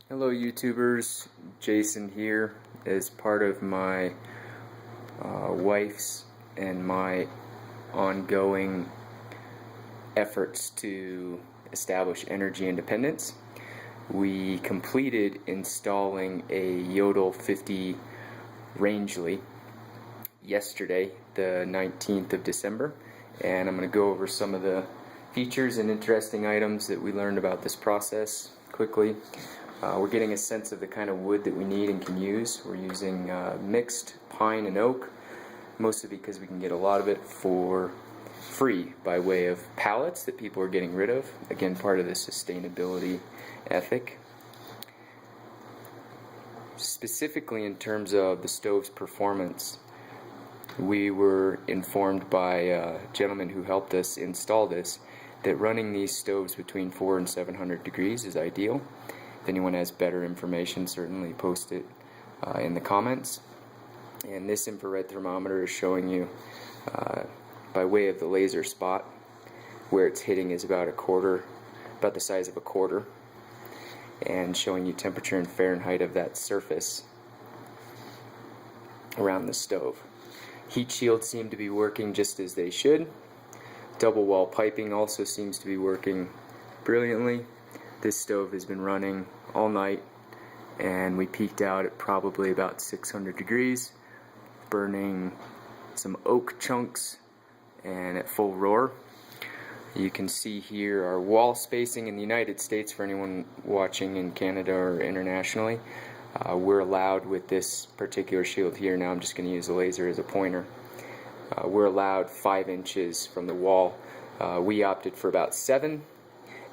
Hello YouTubers, Jason here as part of my wife's and my ongoing efforts to establish energy independence. We completed installing a Jotul 50 Rangeley yesterday, the 19th of December, and I'm going to go over some of the features and interesting items that we learned about this process quickly. We're getting a sense of the kind of wood that we need and can use. We're using mixed pine and oak, mostly because we can get a lot of it for free by way of pallets that people are getting rid of. Again, part of the sustainability ethic. Specifically in terms of the stove's performance, we were informed by a gentleman who helped us install this that running these stoves between 400 and 700 degrees is ideal. If anyone has better information, certainly post it in the comments. And this infrared thermometer is showing you, by way of the laser spot, where it's hitting is about the size of a quarter, and showing you temperature in Fahrenheit of that surface around the stove. Heat shields seem to be working just as they should. Double wall piping also seems to be working brilliantly. This stove has been running all night, and we peaked out at probably about 600 degrees, burning some oak chunks and at full roar. You can see here our wall spacing in the United States for anyone watching in Canada or internationally. We're allowed with this particular shield here, now I'm just going to use a laser as a pointer, we're allowed 5 inches from the wall. We opted for about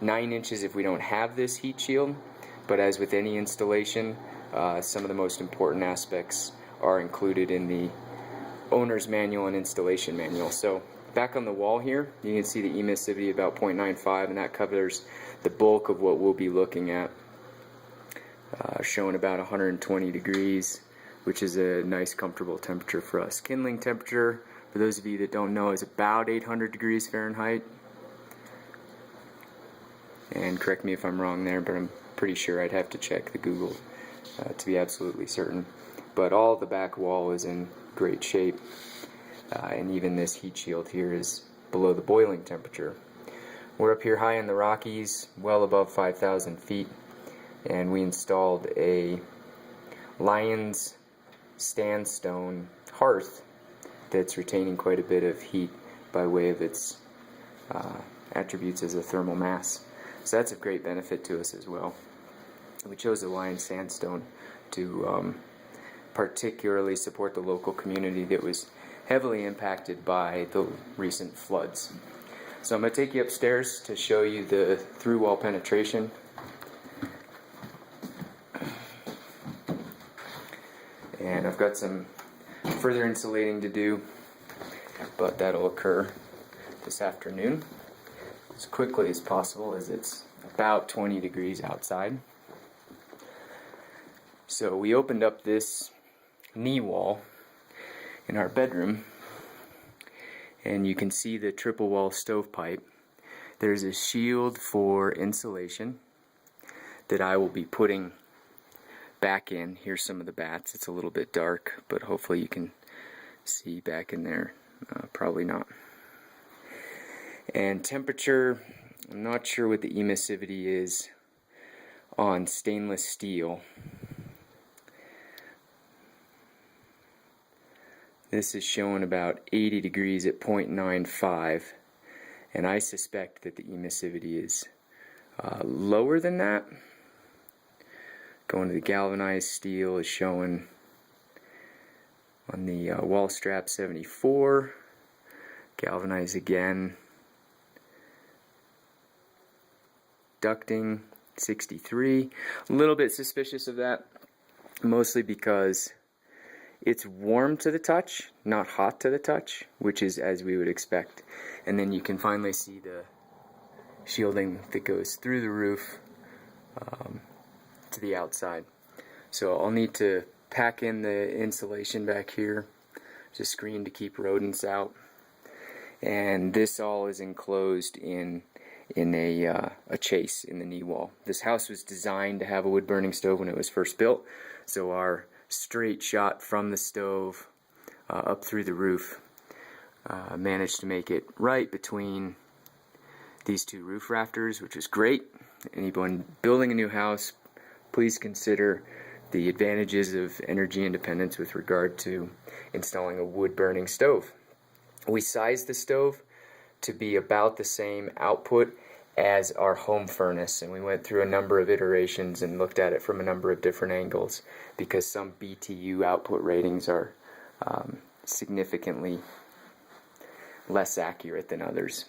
9 inches if we don't have this heat shield, but as with any installation, some of the most important aspects are included in the owner's manual and installation manual. So back on the wall here, you can see the emissivity about 0.95, and that covers the bulk of what we'll be looking at, showing about 120 degrees, which is a nice comfortable temperature for us. Kindling temperature, for those of you that don't know, is about 800 degrees Fahrenheit. And correct me if I'm wrong there, but I'm pretty sure I'd have to check the Google to be absolutely certain. But all the back wall is in great shape, and even this heat shield here is below the boiling temperature. We're up here high in the Rockies, well above 5,000 feet, and we installed a Lyons sandstone hearth that's retaining quite a bit of heat by way of its attributes as a thermal mass. So that's of great benefit to us as well. We chose the Lyons sandstone to particularly support the local community that was heavily impacted by the recent floods. So I'm going to take you upstairs to show you the through wall penetration. And I've got some further insulating to do, but that'll occur this afternoon as quickly as possible, as it's about 20 degrees outside. So we opened up this knee wall in our bedroom, and you can see the triple wall stovepipe. There's a shield for insulation that I will be putting back in. Here's some of the bats. It's a little bit dark, but hopefully you can see back in there. Probably not. And temperature, I'm not sure what the emissivity is on stainless steel. This is showing about 80 degrees at 0.95, and I suspect that the emissivity is lower than that. Going to the galvanized steel is showing on the wall strap 74, galvanized again, ducting 63. A little bit suspicious of that, mostly because it's warm to the touch, not hot to the touch, which is as we would expect. And then you can finally see the shielding that goes through the roof to the outside. So I'll need to pack in the insulation back here, just screen to keep rodents out. And this all is enclosed in a a chase in the knee wall. This house was designed to have a wood burning stove when it was first built, so our straight shot from the stove up through the roof managed to make it right between these two roof rafters, which is great. Anyone building a new house, please consider the advantages of energy independence with regard to installing a wood burning stove. We sized the stove to be about the same output as our home furnace, and we went through a number of iterations and looked at it from a number of different angles, because some BTU output ratings are significantly less accurate than others.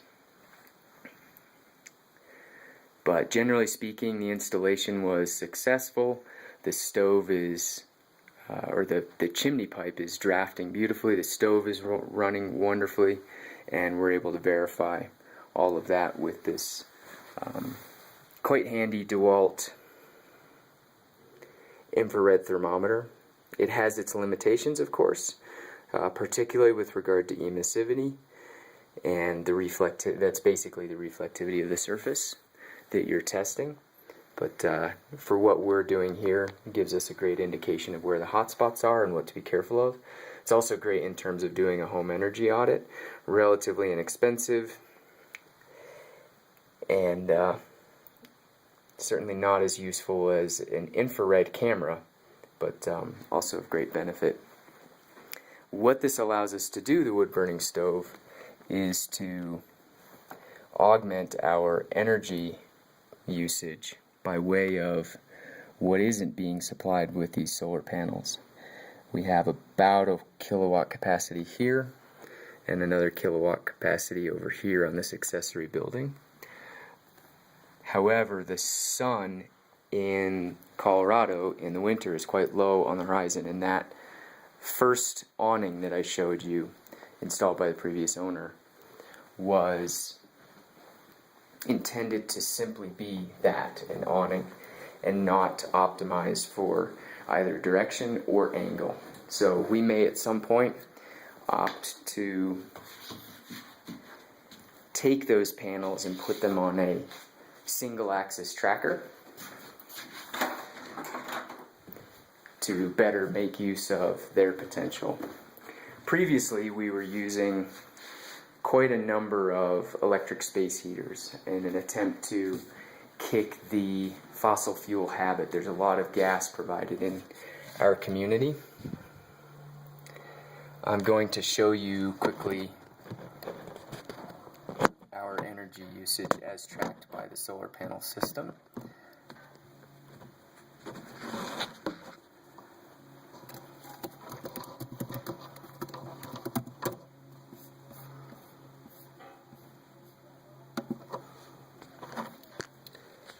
But generally speaking, the installation was successful. The stove is, or the chimney pipe is drafting beautifully. The stove is running wonderfully, and we're able to verify all of that with this quite handy DeWalt infrared thermometer. It has its limitations, of course, particularly with regard to emissivity and the that's basically the reflectivity of the surface that you're testing. But for what we're doing here, it gives us a great indication of where the hot spots are and what to be careful of. It's also great in terms of doing a home energy audit, relatively inexpensive, and certainly not as useful as an infrared camera, but also of great benefit. What this allows us to do, the wood burning stove, is to augment our energy usage by way of what isn't being supplied with these solar panels. We have about a kilowatt capacity here and another kilowatt capacity over here on this accessory building. However, the sun in Colorado in the winter is quite low on the horizon, and that first awning that I showed you, installed by the previous owner, was intended to simply be that, an awning, and not optimized for either direction or angle. So we may at some point opt to take those panels and put them on a single axis tracker to better make use of their potential. Previously, we were using quite a number of electric space heaters in an attempt to kick the fossil fuel habit. There's a lot of gas provided in our community. I'm going to show you quickly our energy usage as tracked by the solar panel system.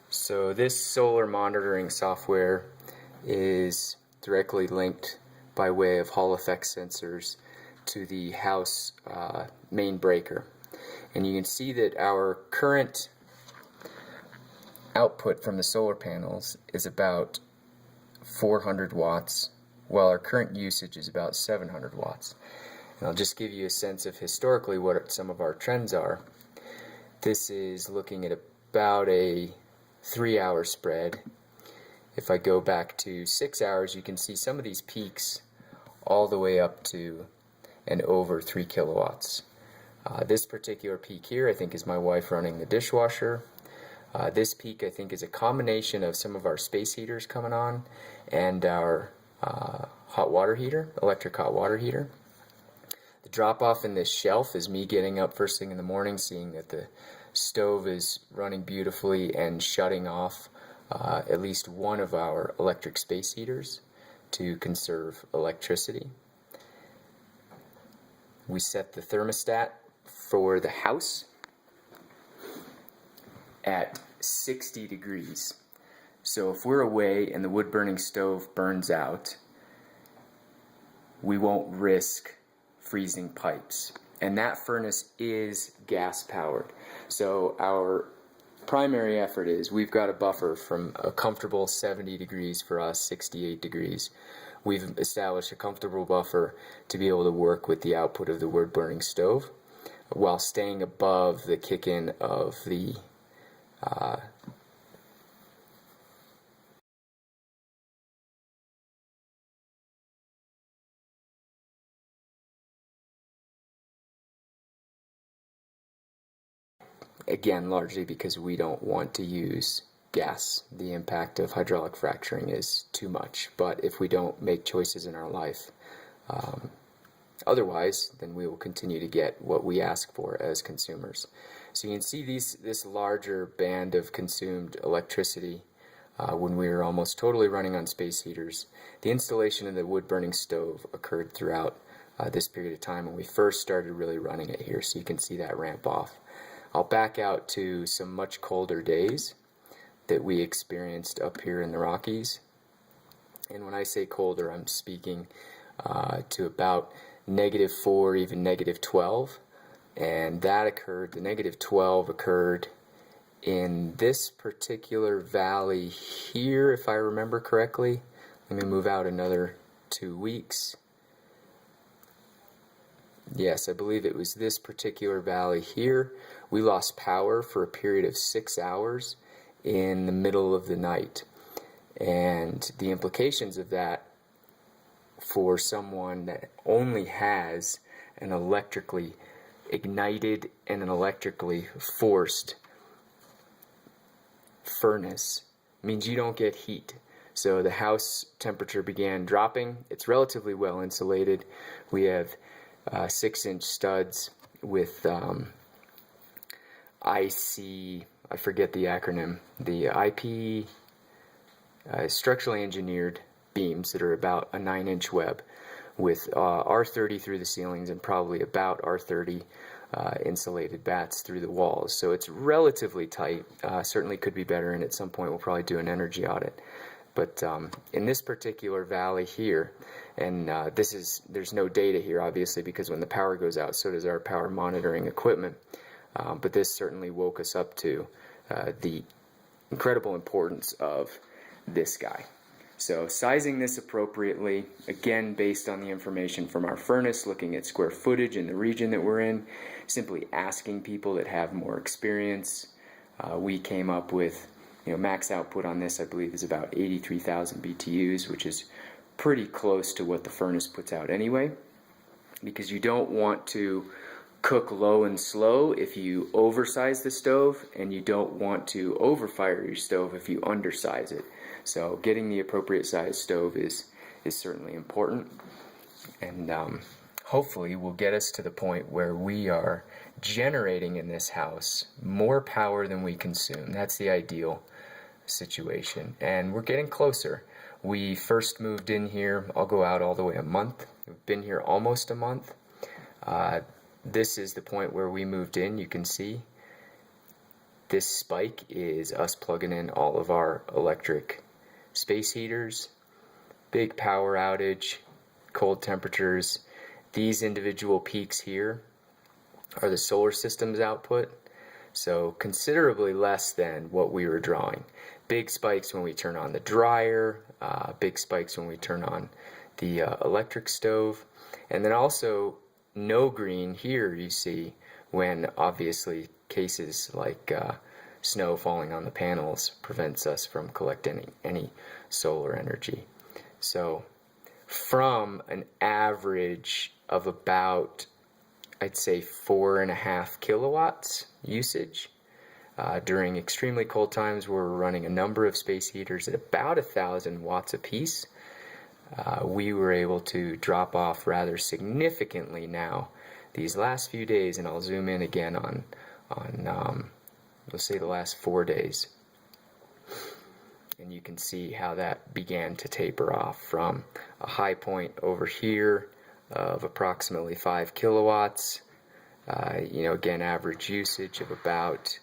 So this solar monitoring software is directly linked by way of Hall effect sensors to the house main breaker. And you can see that our current output from the solar panels is about 400 watts, while our current usage is about 700 watts. And I'll just give you a sense of historically what some of our trends are. This is looking at about a 3-hour spread. If I go back to 6 hours, you can see some of these peaks all the way up to and over 3 kilowatts. This particular peak here, I think, is my wife running the dishwasher. This peak, I think, is a combination of some of our space heaters coming on and our hot water heater, electric hot water heater. The drop off in this shelf is me getting up first thing in the morning, seeing that the stove is running beautifully and shutting off at least one of our electric space heaters to conserve electricity. We set the thermostat for the house at 60 degrees. So if we're away and the wood burning stove burns out, we won't risk freezing pipes. And that furnace is gas powered. So our primary effort is we've got a buffer from a comfortable 70 degrees for us, 68 degrees. We've established a comfortable buffer to be able to work with the output of the wood burning stove while staying above the kick-in of the again, largely because we don't want to use gas. The impact of hydraulic fracturing is too much. But if we don't make choices in our life, otherwise, then we will continue to get what we ask for as consumers. So you can see this larger band of consumed electricity when we were almost totally running on space heaters. The installation of the wood-burning stove occurred throughout this period of time when we first started really running it here, so you can see that ramp off. I'll back out to some much colder days that we experienced up here in the Rockies. And when I say colder, I'm speaking to about -4, even -12. And that occurred, the -12 occurred in this particular valley here, if I remember correctly. Let me move out another 2 weeks. Yes, I believe it was this particular valley here. We lost power for a period of 6 hours in the middle of the night. And the implications of that for someone that only has an electrically ignited and an electrically forced furnace means you don't get heat. So the house temperature began dropping. It's relatively well insulated. We have 6-inch studs with I forget the acronym, the IP structurally engineered beams that are about a 9-inch web with R30 through the ceilings and probably about R30 insulated bats through the walls. So it's relatively tight, certainly could be better, and at some point we'll probably do an energy audit. But in this particular valley here, and there's no data here obviously because when the power goes out so does our power monitoring equipment, but this certainly woke us up to the incredible importance of this guy. So sizing this appropriately, again based on the information from our furnace, looking at square footage in the region that we're in, simply asking people that have more experience, we came up with max output on this I believe is about 83,000 BTUs, which is pretty close to what the furnace puts out anyway, because you don't want to cook low and slow if you oversize the stove, and you don't want to overfire your stove if you undersize it. So getting the appropriate size stove is certainly important, and hopefully will get us to the point where we are generating in this house more power than we consume. That's the ideal situation, and we're getting closer. We first moved in here, I'll go out all the way a month. We've been here almost a month. This is the point where we moved in. You can see this spike is us plugging in all of our electric space heaters, big power outage, cold temperatures. These individual peaks here are the solar system's output, so considerably less than what we were drawing. Big spikes when we turn on the dryer, big spikes when we turn on the electric stove, and then also no green here you see when obviously cases like snow falling on the panels prevents us from collecting any solar energy. So from an average of about, I'd say 4.5 kilowatts usage during extremely cold times where we're running a number of space heaters at about 1,000 watts apiece, we were able to drop off rather significantly now these last few days, and I'll zoom in again on let's say the last 4 days, and you can see how that began to taper off from a high point over here of approximately 5 kilowatts. Again, average usage of about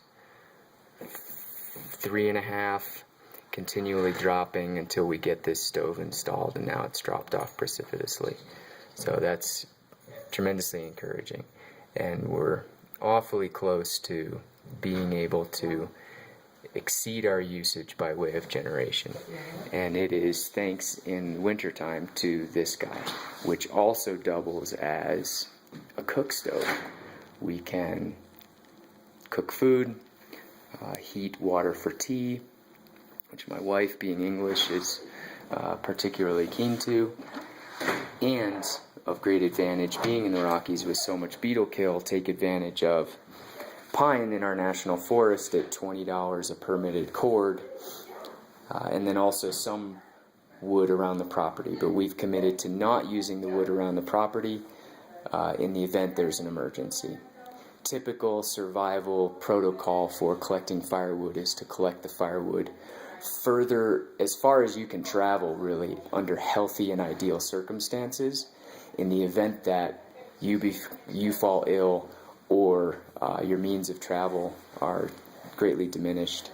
3.5, continually dropping until we get this stove installed, and now it's dropped off precipitously. So that's tremendously encouraging, and we're awfully close to being able to exceed our usage by way of generation, and it is thanks in wintertime to this guy, which also doubles as a cook stove. We can cook food, heat water for tea, which my wife, being English, is particularly keen to, and of great advantage being in the Rockies with so much beetle kill, take advantage of pine in our national forest at $20 a permitted cord, and then also some wood around the property. But we've committed to not using the wood around the property in the event there's an emergency. Typical survival protocol for collecting firewood is to collect the firewood further, as far as you can travel, really, under healthy and ideal circumstances. In the event that you fall ill or your means of travel are greatly diminished,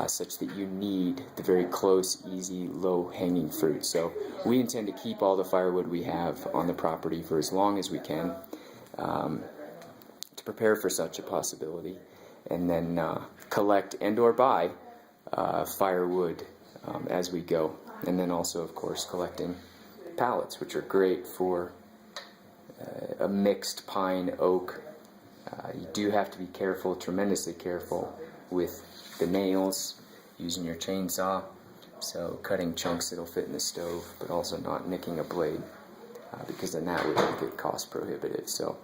such that you need the very close, easy, low-hanging fruit. So we intend to keep all the firewood we have on the property for as long as we can, to prepare for such a possibility, and then collect and or buy firewood as we go. And then also, of course, collecting pallets, which are great for a mixed pine oak. You do have to be careful, tremendously careful, with the nails, using your chainsaw, so cutting chunks that'll fit in the stove, but also not nicking a blade, because then that would make it cost prohibitive. So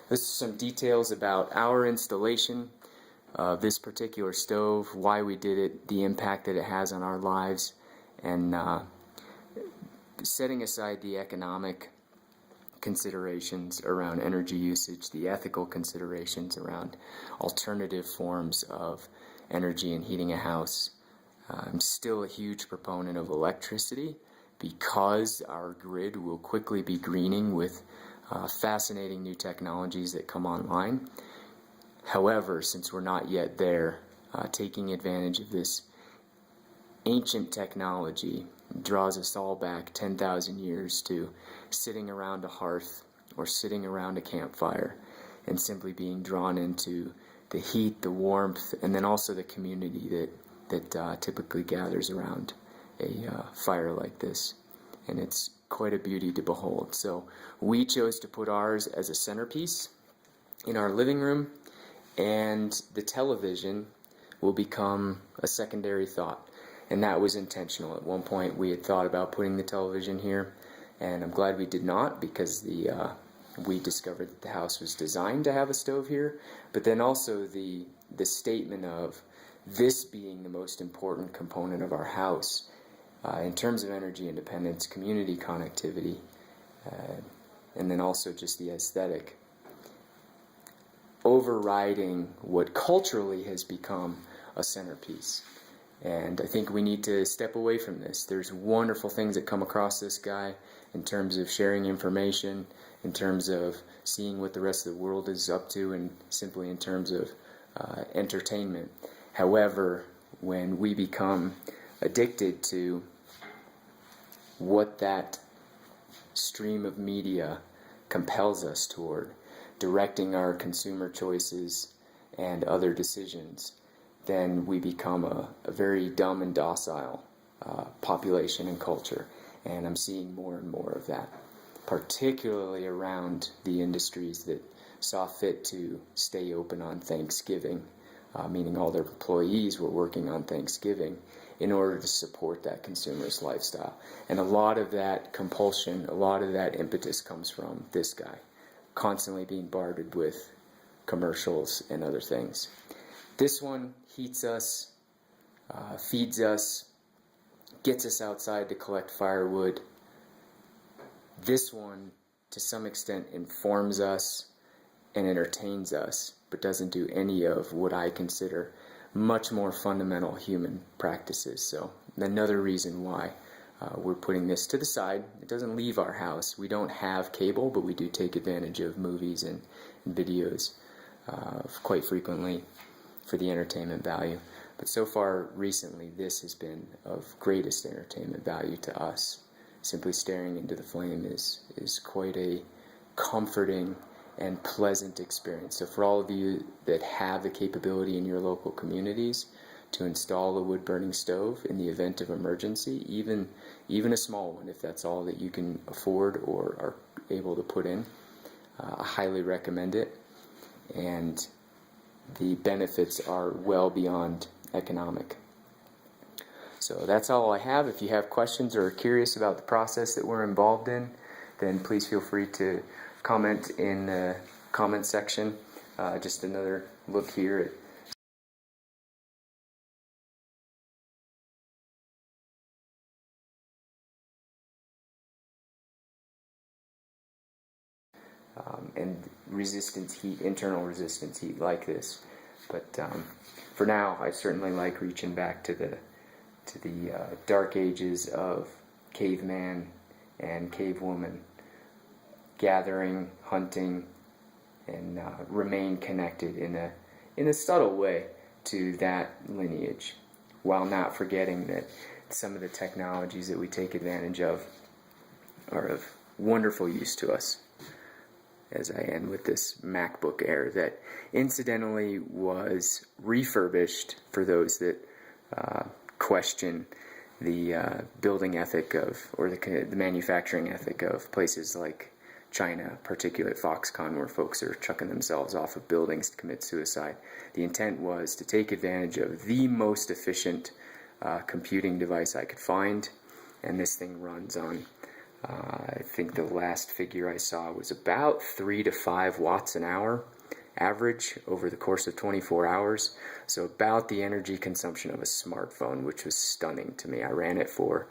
this is some details about our installation of this particular stove, why we did it, the impact that it has on our lives, and setting aside the economic considerations around energy usage, the ethical considerations around alternative forms of energy and heating a house. I'm still a huge proponent of electricity because our grid will quickly be greening with fascinating new technologies that come online. However, since we're not yet there, taking advantage of this ancient technology draws us all back 10,000 years to sitting around a hearth or sitting around a campfire and simply being drawn into the heat, the warmth, and then also the community that typically gathers around a fire like this. And it's quite a beauty to behold. So we chose to put ours as a centerpiece in our living room, and the television will become a secondary thought. And that was intentional. At one point we had thought about putting the television here, and I'm glad we did not, because we discovered that the house was designed to have a stove here. But then also the statement of this being the most important component of our house in terms of energy independence, community connectivity, and then also just the aesthetic, overriding what culturally has become a centerpiece. And I think we need to step away from this. There's wonderful things that come across this guy in terms of sharing information, in terms of seeing what the rest of the world is up to, and simply in terms of entertainment. However, when we become addicted to what that stream of media compels us toward, directing our consumer choices and other decisions, then we become a very dumb and docile population and culture. And I'm seeing more and more of that, particularly around the industries that saw fit to stay open on Thanksgiving, meaning all their employees were working on Thanksgiving in order to support that consumerist lifestyle. And a lot of that compulsion, a lot of that impetus comes from this guy, constantly being bartered with commercials and other things. This one heats us, feeds us, gets us outside to collect firewood. This one, to some extent, informs us and entertains us, but doesn't do any of what I consider much more fundamental human practices. So another reason why we're putting this to the side. It doesn't leave our house. We don't have cable, but we do take advantage of movies and videos quite frequently for the entertainment value. But so far recently, this has been of greatest entertainment value to us. Simply staring into the flame is quite a comforting and pleasant experience. So for all of you that have the capability in your local communities to install a wood-burning stove in the event of emergency, even a small one, if that's all that you can afford or are able to put in, I highly recommend it. And the benefits are well beyond economic. So that's all I have. If you have questions or are curious about the process that we're involved in, then please feel free to comment in the comment section. Just another look here at and resistance heat, internal resistance heat like this. But for now, I certainly like reaching back to the dark ages of caveman and cavewoman, gathering, hunting, and remain connected in a subtle way to that lineage, while not forgetting that some of the technologies that we take advantage of are of wonderful use to us. As I end with this MacBook Air that incidentally was refurbished for those that question the building ethic of, or the manufacturing ethic of places like China, particularly at Foxconn, where folks are chucking themselves off of buildings to commit suicide. The intent was to take advantage of the most efficient computing device I could find, and this thing runs on I think the last figure I saw was about 3 to 5 watts an hour average over the course of 24 hours. So about the energy consumption of a smartphone, which was stunning to me. I ran it for,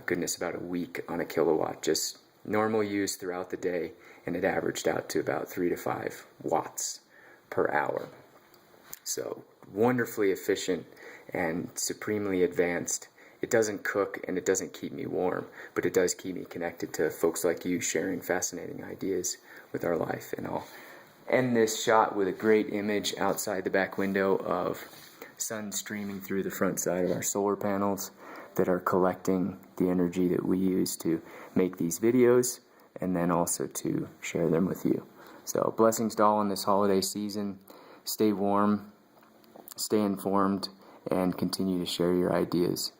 goodness, about a week on a kilowatt, just normal use throughout the day, and it averaged out to about 3 to 5 watts per hour. So wonderfully efficient and supremely advanced. It doesn't cook and it doesn't keep me warm, but it does keep me connected to folks like you sharing fascinating ideas with our life. And I'll end this shot with a great image outside the back window of sun streaming through the front side of our solar panels that are collecting the energy that we use to make these videos and then also to share them with you. So blessings to all in this holiday season. Stay warm, stay informed, and continue to share your ideas.